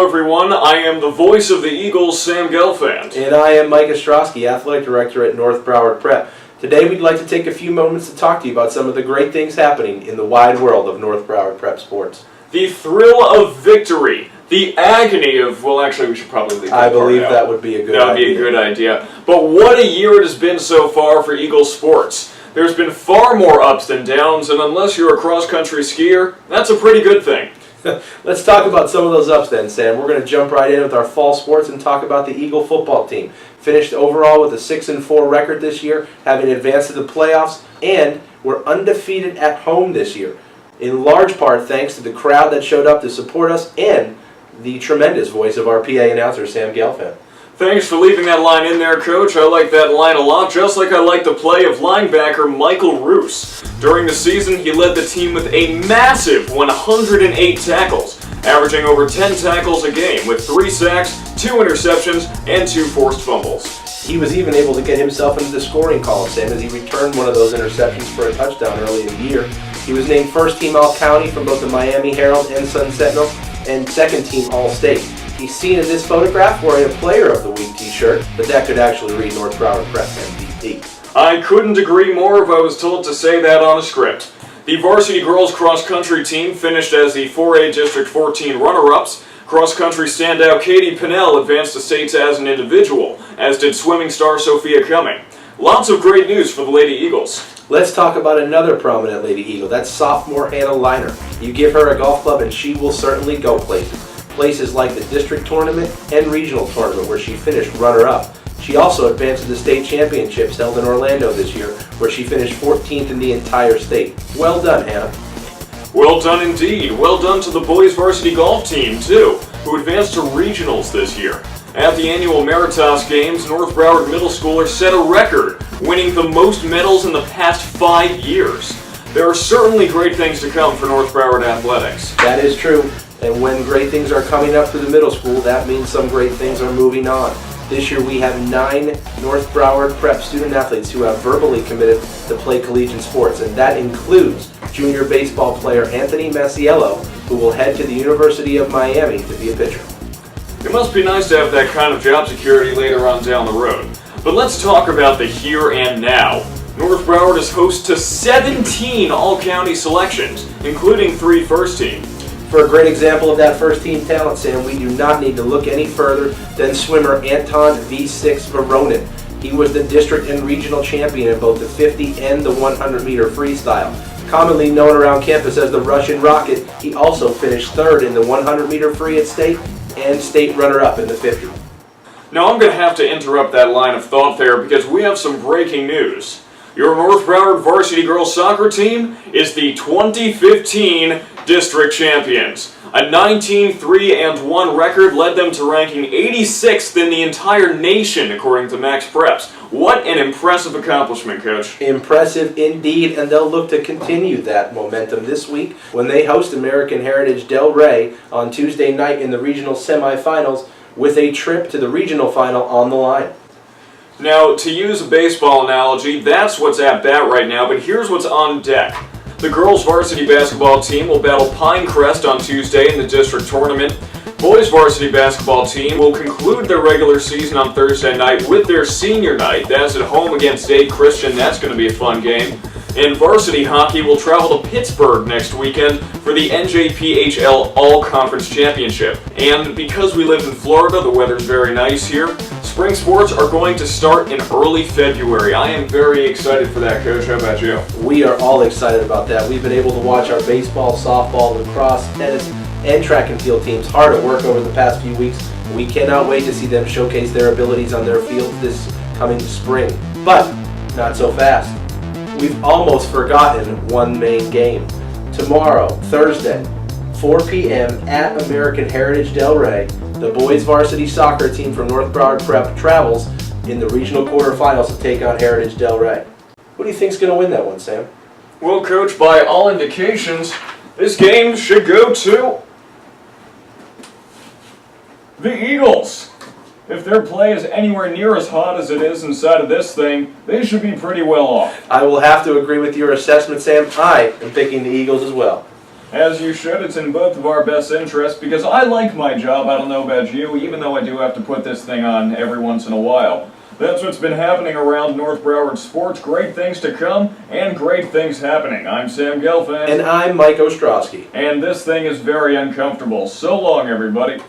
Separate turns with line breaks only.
everyone. I am the voice of the Eagles, Sam Gelfand.
And I am Mike Ostrowski, Athletic Director at North Broward Prep. Today we'd like to take a few moments to talk to you about some of the great things happening in the wide world of North Broward Prep sports.
The thrill of victory. The agony of, well, actually, we should probably leave that
I believe
part out.
that would be a good idea.
That would be a good idea. But what a year it has been so far for Eagles sports. There's been far more ups than downs, and unless you're a cross-country skier, that's a pretty good thing.
Let's talk about some of those ups then, Sam. We're going to jump right in with our fall sports and talk about the Eagle football team. Finished overall with a 6-4 record this year, having advanced to the playoffs, and we're undefeated at home this year. In large part thanks to the crowd that showed up to support us and the tremendous voice of our PA announcer, Sam Gelfand.
Thanks for leaving that line in there, Coach. I like that line a lot, just like I like the play of linebacker Michael Roos. During the season, he led the team with a massive 108 tackles, averaging over 10 tackles a game, with 3 sacks, 2 interceptions, and 2 forced fumbles.
He was even able to get himself into the scoring column, Sam, as he returned one of those interceptions for a touchdown early in the year. He was named first team All-County from both the Miami Herald and Sun Sentinel, and second team All-State. He's seen in this photograph wearing a Player of the Week t-shirt, but that could actually read North Broward Prep MVP.
I couldn't agree more if I was told to say that on a script. The varsity girls cross-country team finished as the 4A District 14 runner-ups. Cross-country standout Katie Pinnell advanced to states as an individual, as did swimming star Sophia Cumming. Lots of great news for the Lady Eagles.
Let's talk about another prominent Lady Eagle. That's sophomore Hannah Liner. You give her a golf club and she will certainly go places. Places like the district tournament and regional tournament where she finished runner-up. She also advanced to the state championships held in Orlando this year where she finished 14th in the entire state. Well done, Hannah.
Well done indeed. Well done to the boys varsity golf team, too, who advanced to regionals this year. At the annual Meritas Games, North Broward middle schoolers set a record, winning the most medals in the past 5 years. There are certainly great things to come for North Broward athletics.
That is true. And when great things are coming up for the middle school, that means some great things are moving on. This year we have 9 North Broward Prep student athletes who have verbally committed to play collegiate sports, and that includes junior baseball player Anthony Masiello, who will head to the University of Miami to be a pitcher.
It must be nice to have that kind of job security later on down the road. But let's talk about the here and now. North Broward is host to 17 all-county selections, including 3 first team.
For a great example of that first-team talent, Sam, we do not need to look any further than swimmer Anton V6 Veronin. He was the district and regional champion in both the 50 and the 100-meter freestyle. Commonly known around campus as the Russian Rocket, he also finished 3rd in the 100-meter free at state and state runner-up in the 50.
Now I'm going to have to interrupt that line of thought there because we have some breaking news. Your North Broward varsity girls soccer team is the 2015 district champions. A 19-3-1 record led them to ranking 86th in the entire nation, according to Max Preps. What an impressive accomplishment, Coach.
Impressive indeed, and they'll look to continue that momentum this week when they host American Heritage Del Rey on Tuesday night in the regional semifinals with a trip to the regional final on the line.
Now, to use a baseball analogy, that's what's at bat right now, but here's what's on deck. The girls' varsity basketball team will battle Pinecrest on Tuesday in the district tournament. Boys' varsity basketball team will conclude their regular season on Thursday night with their senior night. That's at home against Dade Christian. That's going to be a fun game. And varsity hockey will travel to Pittsburgh next weekend for the NJPHL All-Conference Championship. And because we live in Florida, the weather's very nice here. Spring sports are going to start in early February. I am very excited for that, Coach. How about you?
We are all excited about that. We've been able to watch our baseball, softball, lacrosse, tennis, and track and field teams hard at work over the past few weeks. We cannot wait to see them showcase their abilities on their fields this coming spring. But not so fast. We've almost forgotten one main game. Tomorrow, Thursday, 4 p.m. at American Heritage Del Rey, the boys varsity soccer team from North Broward Prep travels in the regional quarterfinals to take on Heritage Del Rey. Who do you think's going to win that one, Sam?
Well, Coach, by all indications, this game should go to the Eagles. If their play is anywhere near as hot as it is inside of this thing, they should be pretty well off.
I will have to agree with your assessment, Sam. I am picking the Eagles as well.
As you should. It's in both of our best interests because I like my job. I don't know about you, even though I do have to put this thing on every once in a while. That's what's been happening around North Broward sports. Great things to come and great things happening. I'm Sam Gelfand.
And I'm Mike Ostrowski.
And this thing is very uncomfortable. So long, everybody.